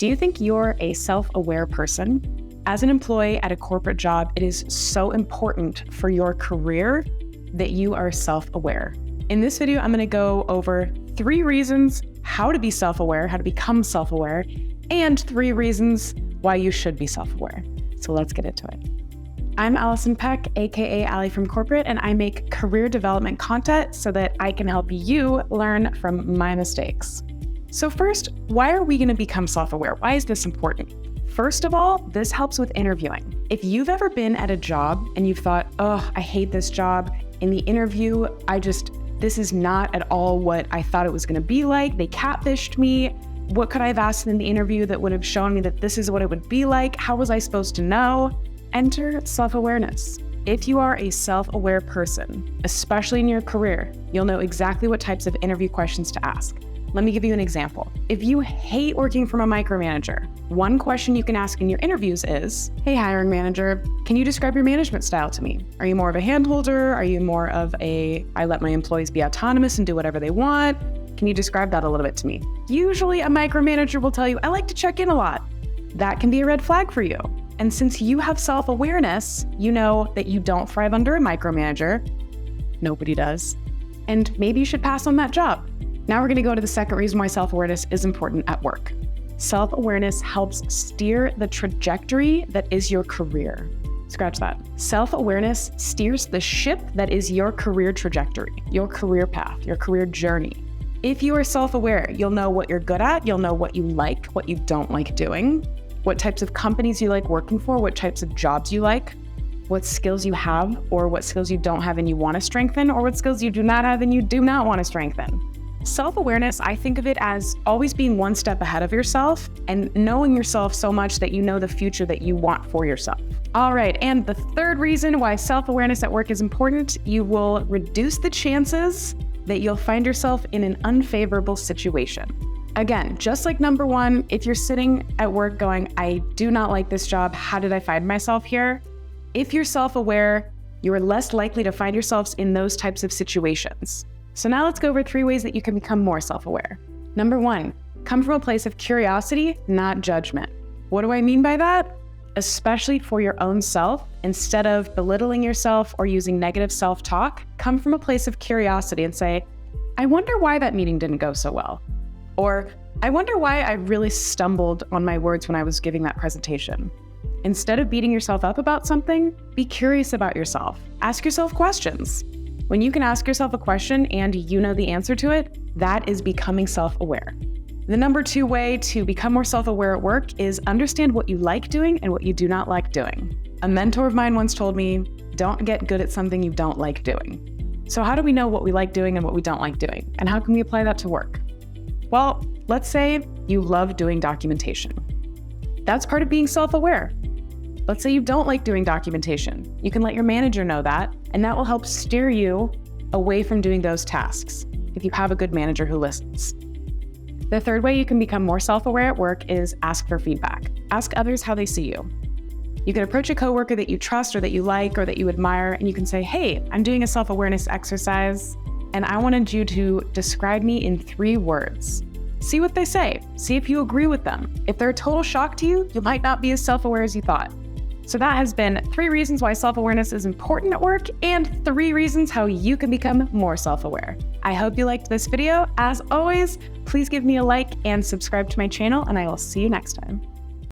Do you think you're a self-aware person? As an employee at a corporate job, it is so important for your career that you are self-aware. In this video, I'm going to go over 3 reasons how to be self-aware, how to become self-aware, and 3 reasons why you should be self-aware. So let's get into it. I'm Allison Peck, aka Allie from Corporate, and I make career development content so that I can help you learn from my mistakes. So first, why are we going to become self-aware? Why is this important? First of all, this helps with interviewing. If you've ever been at a job and you've thought, oh, I hate this job. In the interview, this is not at all what I thought it was going to be like. They catfished me. What could I have asked in the interview that would have shown me that this is what it would be like? How was I supposed to know? Enter self-awareness. If you are a self-aware person, especially in your career, you'll know exactly what types of interview questions to ask. Let me give you an example. If you hate working from a micromanager, one question you can ask in your interviews is, hey, hiring manager, can you describe your management style to me? Are you more of a handholder? Are you more of I let my employees be autonomous and do whatever they want? Can you describe that a little bit to me? Usually a micromanager will tell you, I like to check in a lot. That can be a red flag for you. And since you have self-awareness, you know that you don't thrive under a micromanager. Nobody does. And maybe you should pass on that job. Now we're going to go to the second reason why self-awareness is important at work. Self-awareness helps steer the trajectory that is your career. Scratch that. Self-awareness steers the ship that is your career trajectory, your career path, your career journey. If you are self-aware, you'll know what you're good at, you'll know what you like, what you don't like doing, what types of companies you like working for, what types of jobs you like, what skills you have or what skills you don't have and you want to strengthen, or what skills you do not have and you do not want to strengthen. Self-awareness, I think of it as always being one step ahead of yourself and knowing yourself so much that you know the future that you want for yourself. All right, and the third reason why self-awareness at work is important, you will reduce the chances that you'll find yourself in an unfavorable situation. Again, just like number 1, if you're sitting at work going, I do not like this job, how did I find myself here? If you're self-aware, you are less likely to find yourselves in those types of situations. So now let's go over 3 ways that you can become more self-aware. Number 1, come from a place of curiosity, not judgment. What do I mean by that? Especially for your own self, instead of belittling yourself or using negative self-talk, come from a place of curiosity and say, I wonder why that meeting didn't go so well. Or, I wonder why I really stumbled on my words when I was giving that presentation. Instead of beating yourself up about something, be curious about yourself. Ask yourself questions. When you can ask yourself a question and you know the answer to it, that is becoming self-aware. The number 2 way to become more self-aware at work is understand what you like doing and what you do not like doing. A mentor of mine once told me, don't get good at something you don't like doing. So how do we know what we like doing and what we don't like doing? And how can we apply that to work? Well, let's say you love doing documentation. That's part of being self-aware. Let's say you don't like doing documentation. You can let your manager know that, and that will help steer you away from doing those tasks if you have a good manager who listens. The third way you can become more self-aware at work is ask for feedback. Ask others how they see you. You can approach a coworker that you trust or that you like or that you admire, and you can say, hey, I'm doing a self-awareness exercise, and I wanted you to describe me in 3 words. See what they say. See if you agree with them. If they're a total shock to you, you might not be as self-aware as you thought. So that has been 3 reasons why self-awareness is important at work and 3 reasons how you can become more self-aware. I hope you liked this video. As always, please give me a like and subscribe to my channel, and I will see you next time.